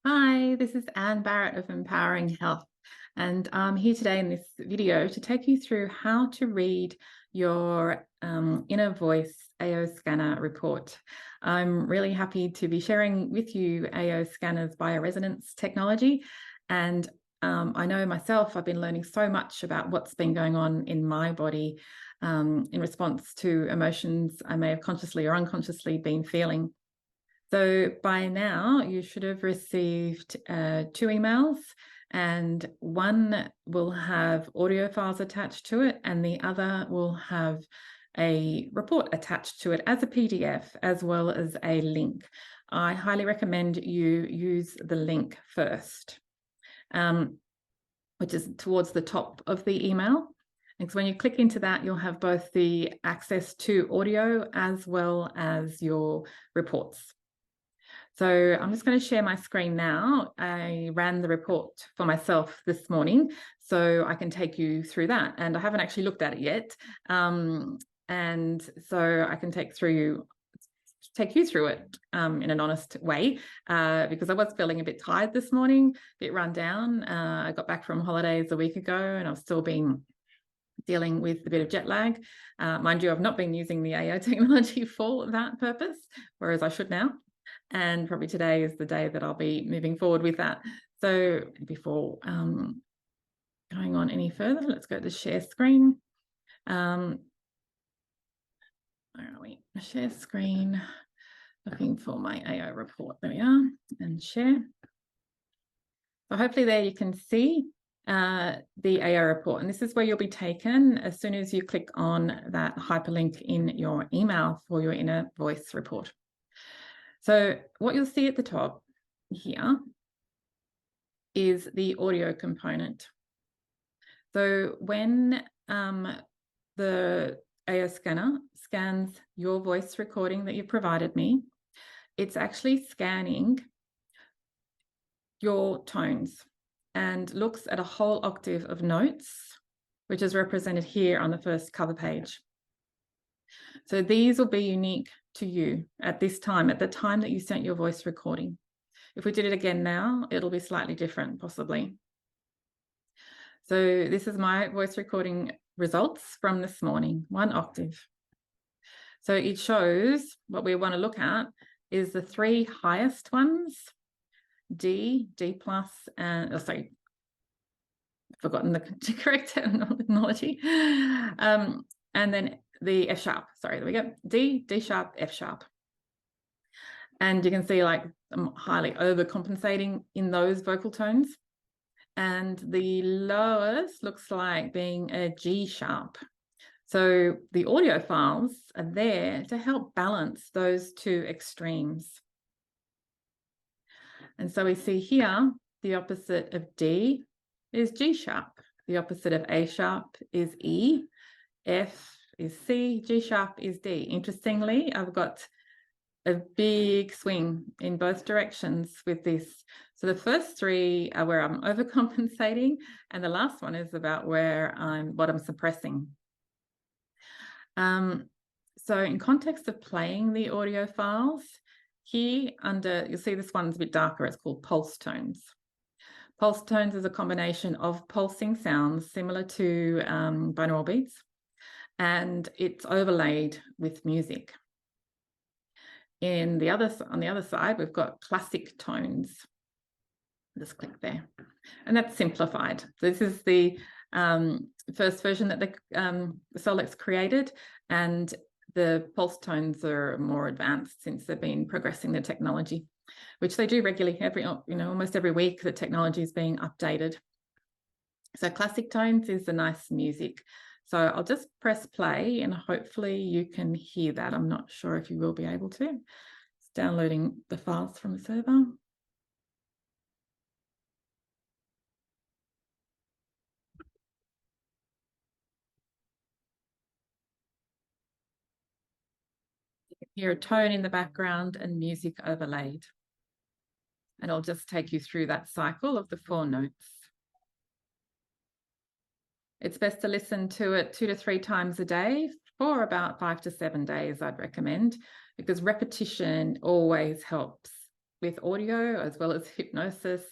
Hi, this is Anne Barrett of Empowering Health, and I'm here today in this video to take you through how to read your inner voice AO scanner report. I'm really happy to be sharing with you AO scanners bioresonance technology, and I know myself, I've been learning so much about what's been going on in my body in response to emotions I may have consciously or unconsciously been feeling. So by now, you should have received 2 emails, and one will have audio files attached to it, and the other will have a report attached to it as a PDF, as well as a link. I highly recommend you use the link first, which is towards the top of the email. And so when you click into that, you'll have both the access to audio as well as your reports. So I'm just going to share my screen now. I ran the report for myself this morning, so I can take you through that. And I haven't actually looked at it yet. And so I can take you through it in an honest way, because I was feeling a bit tired this morning, a bit run down. I got back from holidays a week ago, and I've still been dealing with a bit of jet lag. Mind you, I've not been using the AO technology for that purpose, whereas I should now. And probably today is the day that I'll be moving forward with that. So before going on any further, let's go to share screen. Where are we? Share screen. Looking for my AO report. There we are. And share. So hopefully there you can see the AO report. And this is where you'll be taken as soon as you click on that hyperlink in your email for your inner voice report. So what you'll see at the top here is the audio component. So when the AO scanner scans your voice recording that you provided me, it's actually scanning your tones and looks at a whole octave of notes, which is represented here on the first cover page. So these will be unique to you at this time, at the time that you sent your voice recording. If we did it again now, it'll be slightly different, possibly. So this is my voice recording results from this morning, 1 octave. So it shows what we want to look at is the 3 highest ones, D, D+, and, sorry, forgotten the correct terminology. And then the F sharp, sorry, there we go, D, D sharp, F sharp. And you can see like I'm highly overcompensating in those vocal tones. And the lowest looks like being a G sharp. So the audio files are there to help balance those 2 extremes. And so we see here, the opposite of D is G sharp. The opposite of A sharp is E. F is C. G sharp is D. Interestingly, I've got a big swing in both directions with this. So the first 3 are where I'm overcompensating, and the last one is about where what I'm suppressing. So in context of playing the audio files, here you'll see this one's a bit darker, it's called pulse tones. Pulse tones is a combination of pulsing sounds similar to binaural beats, and it's overlaid with music. On the other side, we've got classic tones. Just click there. And that's simplified. This is the first version that the Solex created, and the pulse tones are more advanced since they've been progressing the technology, which they do regularly. Almost every week the technology is being updated. So classic tones is the nice music. So I'll just press play and hopefully you can hear that. I'm not sure if you will be able to. It's downloading the files from the server. You can hear a tone in the background and music overlaid. And I'll just take you through that cycle of the 4 notes. It's best to listen to it 2 to 3 times a day for about 5 to 7 days, I'd recommend, because repetition always helps with audio as well as hypnosis,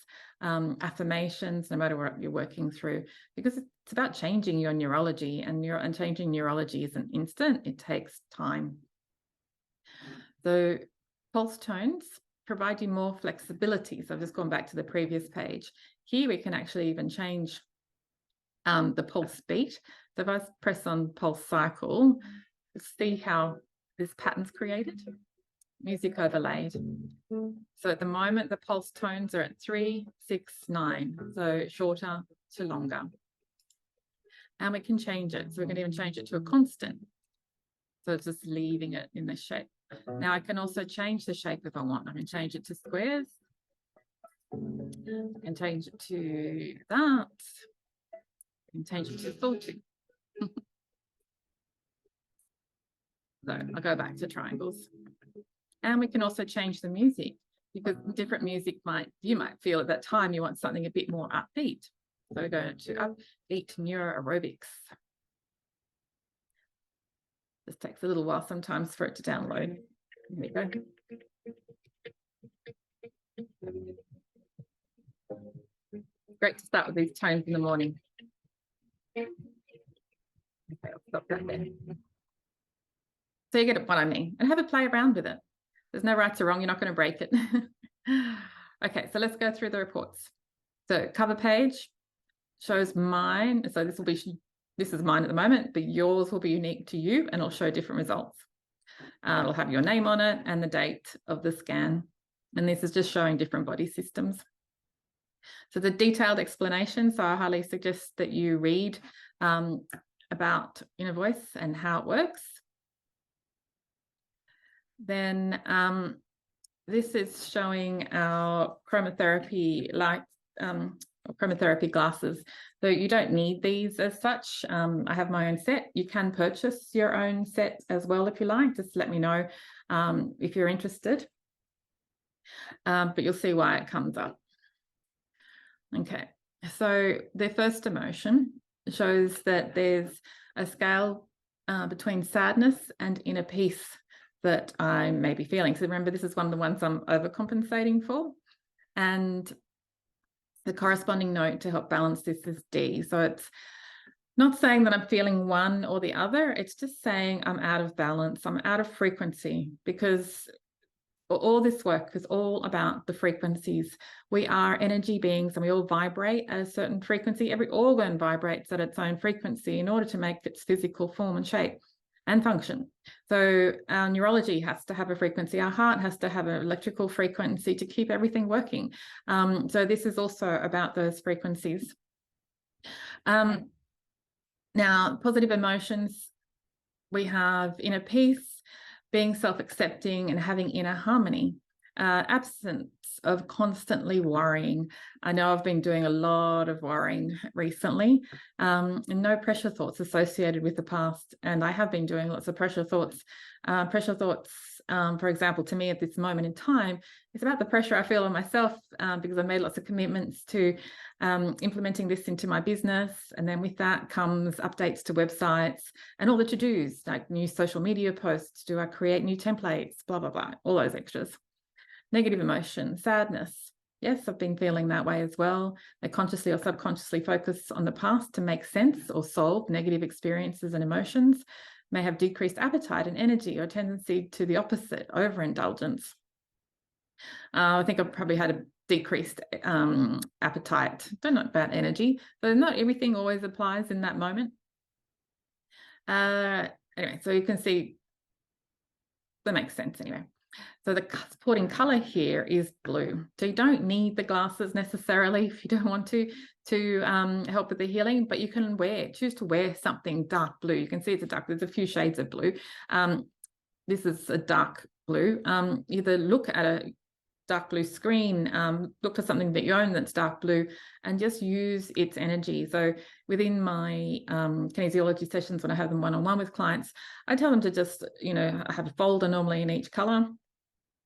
affirmations, no matter what you're working through, because it's about changing your neurology, and changing neurology isn't instant. It takes time. So pulse tones provide you more flexibility. So I've just gone back to the previous page. Here we can actually even change the pulse beat. So if I press on pulse cycle, see how this pattern's created. Music overlaid. So at the moment, the pulse tones are at 3, 6, 9. So shorter to longer. And we can change it. So we can even change it to a constant. So it's just leaving it in this shape. Now I can also change the shape if I want. I can change it to squares. I can change it to that. I can change it to sawtooth. So I'll go back to triangles. And we can also change the music, because different music you might feel at that time you want something a bit more upbeat. So we go to upbeat neuro aerobics. This takes a little while sometimes for it to download. Here we go. Great to start with these tones in the morning. Okay, I'll stop that there. So you get what I mean, and have a play around with it. There's no right or wrong. You're not going to break it. Okay, so let's go through the reports. So cover page shows mine. So this is mine at the moment, but yours will be unique to you, and it'll show different results. It'll have your name on it and the date of the scan. And this is just showing different body systems. So the detailed explanation, so I highly suggest that you read about inner voice and how it works. Then this is showing our chromotherapy light, chromotherapy glasses. So you don't need these as such. I have my own set. You can purchase your own set as well if you like. Just let me know if you're interested. But you'll see why it comes up. Okay, so the first emotion shows that there's a scale between sadness and inner peace that I may be feeling. So remember, this is one of the ones I'm overcompensating for. And the corresponding note to help balance this is D. So it's not saying that I'm feeling one or the other. It's just saying I'm out of balance. I'm out of frequency, because all this work is all about the frequencies. We are energy beings, and we all vibrate at a certain frequency. Every organ vibrates at its own frequency in order to make its physical form and shape and function. So our neurology has to have a frequency. Our heart has to have an electrical frequency to keep everything working. So this is also about those frequencies. Now, positive emotions, we have inner peace, being self-accepting and having inner harmony, absence of constantly worrying. I know I've been doing a lot of worrying recently, and no pressure thoughts associated with the past. And I have been doing lots of pressure thoughts. For example, to me at this moment in time, it's about the pressure I feel on myself because I've made lots of commitments to implementing this into my business. And then with that comes updates to websites and all the to-dos, like new social media posts. Do I create new templates? Blah, blah, blah, all those extras. Negative emotion, sadness. Yes, I've been feeling that way as well. They consciously or subconsciously focus on the past to make sense or solve negative experiences and emotions. May have decreased appetite and energy, or tendency to the opposite, overindulgence. I think I've probably had a decreased appetite. Don't know about energy, but not everything always applies in that moment. Anyway, so you can see that makes sense anyway. So the supporting color here is blue. So you don't need the glasses necessarily if you don't want to help with the healing, but you can choose to wear something dark blue. You can see there's a few shades of blue. This is a dark blue. Either look at a dark blue screen, look for something that you own that's dark blue, and just use its energy. So within my kinesiology sessions, when I have them one-on-one with clients, I tell them to just, I have a folder normally in each color,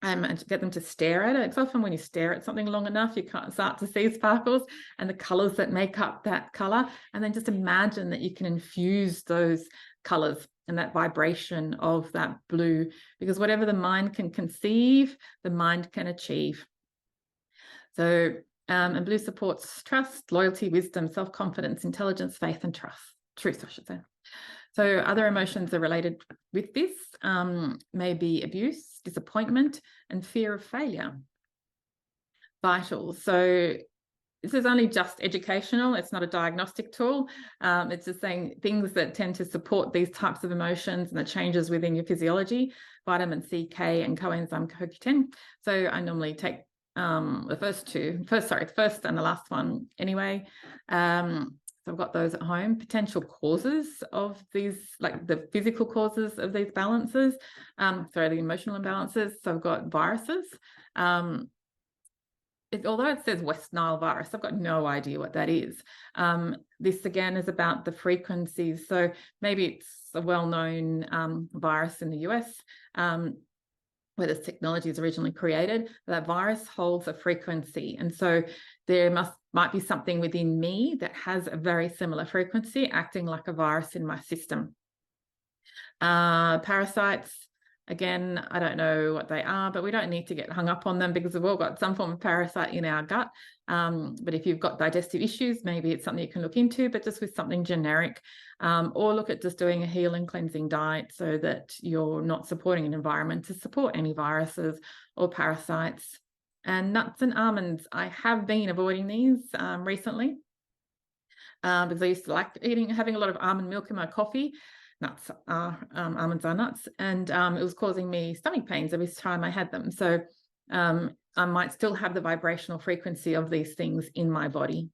and get them to stare at it. It's often when you stare at something long enough, you can't start to see sparkles and the colors that make up that color. And then just imagine that you can infuse those colors and that vibration of that blue, because whatever the mind can conceive, the mind can achieve. So, and blue supports trust, loyalty, wisdom, self-confidence, intelligence, faith, and truth, I should say. So other emotions are related with this, maybe abuse, disappointment, and fear of failure. Vital. So this is only just educational. It's not a diagnostic tool. It's just saying things that tend to support these types of emotions and the changes within your physiology, vitamin C, K, and coenzyme CoQ10. So I normally take the first and the last one anyway. So I've got those at home. Potential causes of these, like the physical causes of these balances, the emotional imbalances. So I've got viruses. Although it says West Nile virus, I've got no idea what that is. This again is about the frequencies. So maybe it's a well-known virus in the US, where this technology is originally created. That virus holds a frequency, and so there might be something within me that has a very similar frequency acting like a virus in my system. Parasites, again, I don't know what they are, but we don't need to get hung up on them because we've all got some form of parasite in our gut. But if you've got digestive issues, maybe it's something you can look into, but just with something generic, or look at just doing a healing, cleansing diet so that you're not supporting an environment to support any viruses or parasites. And nuts and almonds, I have been avoiding these recently because I used to like having a lot of almond milk in my coffee. Almonds are nuts, and it was causing me stomach pains every time I had them. So I might still have the vibrational frequency of these things in my body.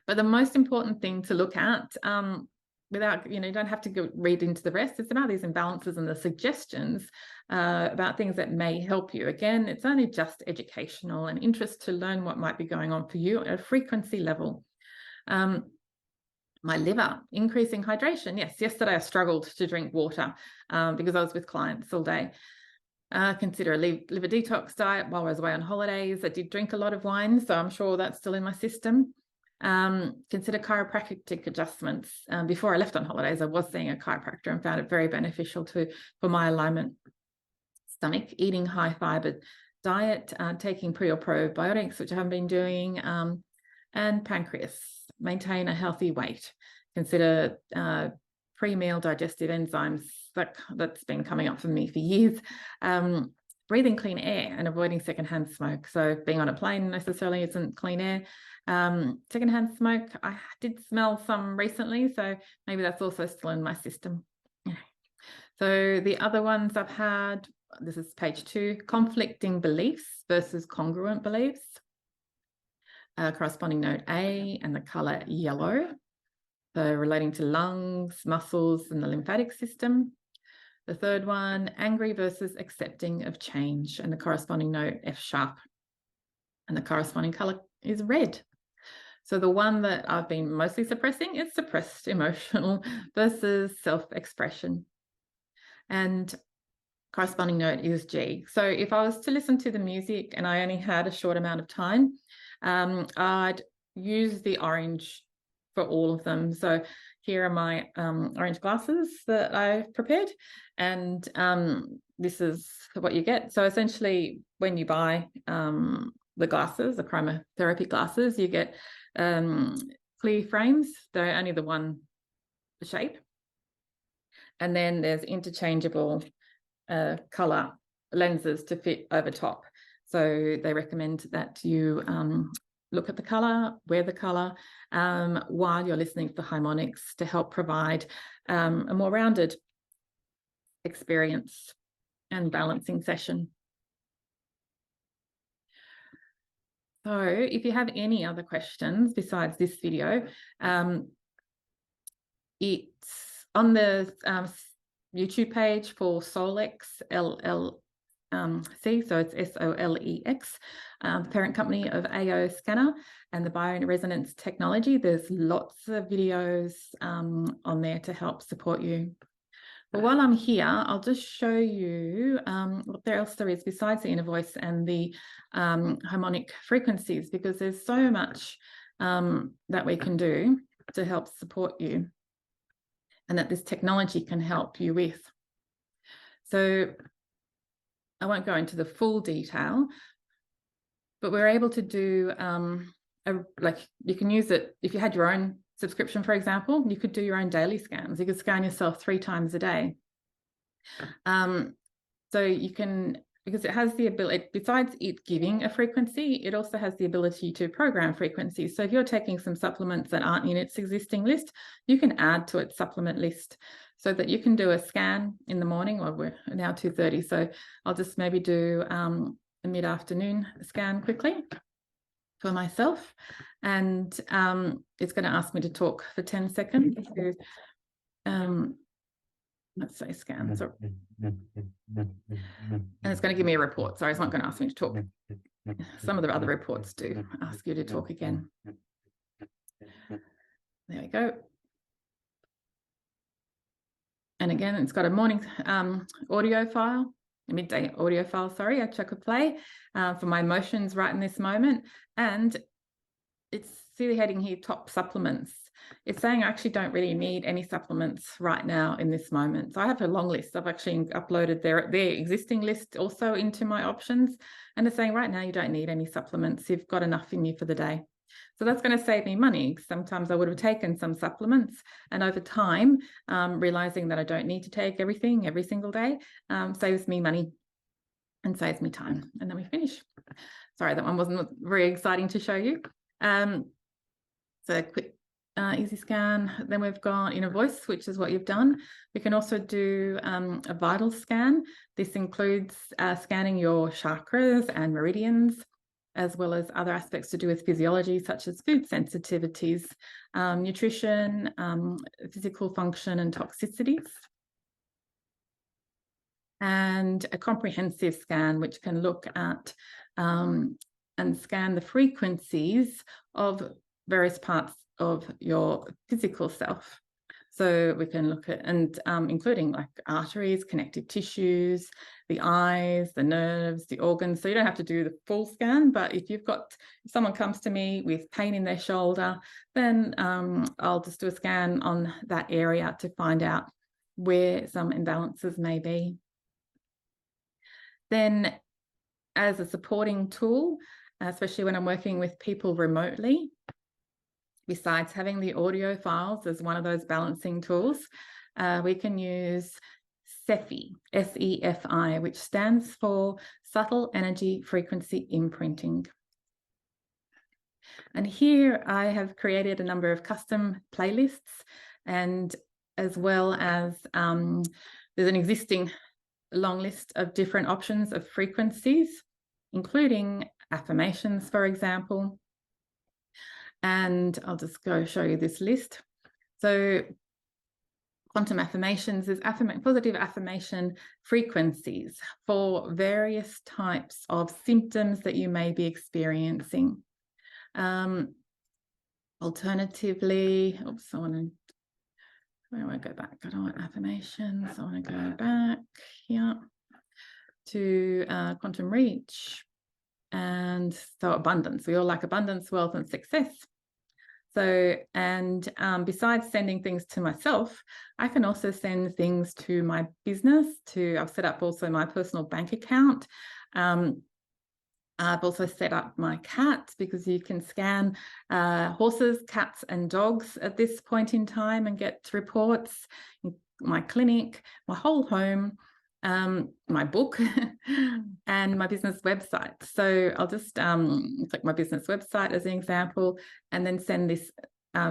But the most important thing to look at, without, you don't have to go read into the rest, it's about these imbalances and the suggestions about things that may help you. Again, it's only just educational and interest to learn what might be going on for you at a frequency level. My liver, increasing hydration. Yes, yesterday I struggled to drink water because I was with clients all day. Consider a liver detox diet while I was away on holidays. I did drink a lot of wine, so I'm sure that's still in my system. Consider chiropractic adjustments. Before I left on holidays, I was seeing a chiropractor and found it very beneficial for my alignment. Stomach, eating high fiber diet, taking pre or probiotics, which I haven't been doing, and pancreas, maintain a healthy weight. Consider pre-meal digestive enzymes. That's been coming up for me for years. Breathing clean air and avoiding secondhand smoke. So being on a plane necessarily isn't clean air. Secondhand smoke, I did smell some recently, so maybe that's also still in my system. So the other ones I've had, this is page 2, conflicting beliefs versus congruent beliefs. Corresponding note A and the color yellow. So relating to lungs, muscles, and the lymphatic system. The third one, angry versus accepting of change, and the corresponding note F sharp. And the corresponding color is red. So the one that I've been mostly suppressing is suppressed emotional versus self-expression. And corresponding note is G. So if I was to listen to the music and I only had a short amount of time, I'd use the orange for all of them. So here are my orange glasses that I've prepared, and this is what you get. So essentially, when you buy the glasses, the chromotherapy glasses, you get clear frames. They're only the one shape, and then there's interchangeable color lenses to fit over top. So they recommend that you look at the color, wear the color while you're listening to the harmonics to help provide a more rounded experience and balancing session. So if you have any other questions besides this video, it's on the YouTube page for Solex, LLC, so it's SOLEX, the parent company of AO Scanner and the bioresonance technology. There's lots of videos on there to help support you. But while I'm here, I'll just show you what else there is besides the inner voice and the harmonic frequencies, because there's so much that we can do to help support you and that this technology can help you with. So I won't go into the full detail, but we're able to do like you can use it if you had your own subscription, for example. You could do your own daily scans. You could scan yourself 3 times a day. So you can, because it has the ability, besides it giving a frequency, it also has the ability to program frequencies. So if you're taking some supplements that aren't in its existing list, you can add to its supplement list so that you can do a scan in the morning. Or we're now 2:30, so I'll just maybe do a mid-afternoon scan quickly for myself, and it's going to ask me to talk for 10 seconds to let's say scans, and it's going to give me a report. Sorry, it's not going to ask me to talk. Some of the other reports do ask you to talk again. There we go. And again, it's got a morning audio file, a midday audio file, sorry, I check a play for my emotions right in this moment. And it's, see the heading here, top supplements. It's saying I actually don't really need any supplements right now in this moment. So I have a long list. I've actually uploaded their existing list also into my options. And it's saying right now you don't need any supplements. You've got enough in you for the day. So that's going to save me money. Sometimes I would have taken some supplements, and over time, realizing that I don't need to take everything every single day saves me money and saves me time. And then we finish. Sorry, that one wasn't very exciting to show you. So quick, easy scan. Then we've got inner voice, which is what you've done. We can also do a vital scan. This includes scanning your chakras and meridians, as well as other aspects to do with physiology, such as food sensitivities, nutrition, physical function, and toxicities. And a comprehensive scan, which can look at and scan the frequencies of various parts of your physical self. So we can look at, and including like arteries, connective tissues, the eyes, the nerves, the organs. So you don't have to do the full scan, but if someone comes to me with pain in their shoulder, then I'll just do a scan on that area to find out where some imbalances may be. Then as a supporting tool, especially when I'm working with people remotely, besides having the audio files as one of those balancing tools, we can use SEFI, S-E-F-I, which stands for Subtle Energy Frequency Imprinting. And here I have created a number of custom playlists, and as well as there's an existing long list of different options of frequencies, including affirmations, for example. And I'll just go show you this list. So quantum affirmations is positive affirmation frequencies for various types of symptoms that you may be experiencing. Alternatively, oops, where do I go back? I don't want affirmations. I want to go back here to quantum reach. And so abundance, we all like abundance, wealth, and success. So, and besides sending things to myself, I can also send things to my business. I've set up also my personal bank account. I've also set up my cats, because you can scan horses, cats, and dogs at this point in time and get reports. My clinic, my whole home, my book, and my business website. So I'll just click my business website as an example, and then send this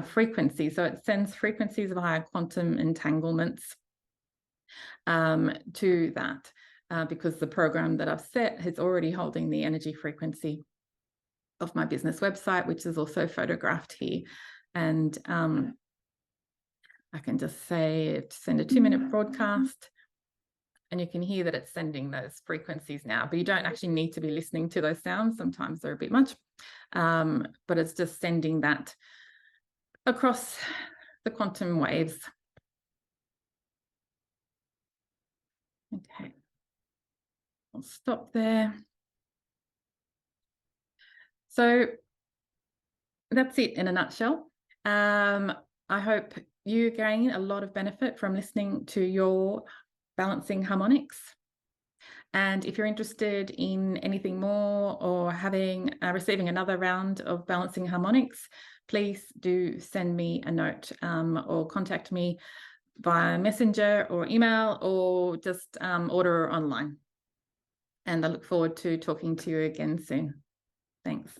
frequency. So it sends frequencies via quantum entanglements to that. Because the program that I've set is already holding the energy frequency of my business website, which is also photographed here. And I can just say send a 2-minute broadcast, and you can hear that it's sending those frequencies now, but you don't actually need to be listening to those sounds. Sometimes they're a bit much, but it's just sending that across the quantum waves. Okay. I'll stop there. So that's it in a nutshell. I hope you gain a lot of benefit from listening to your balancing harmonics. And if you're interested in anything more or receiving another round of balancing harmonics, please do send me a note or contact me via messenger or email, or just order online. And I look forward to talking to you again soon. Thanks.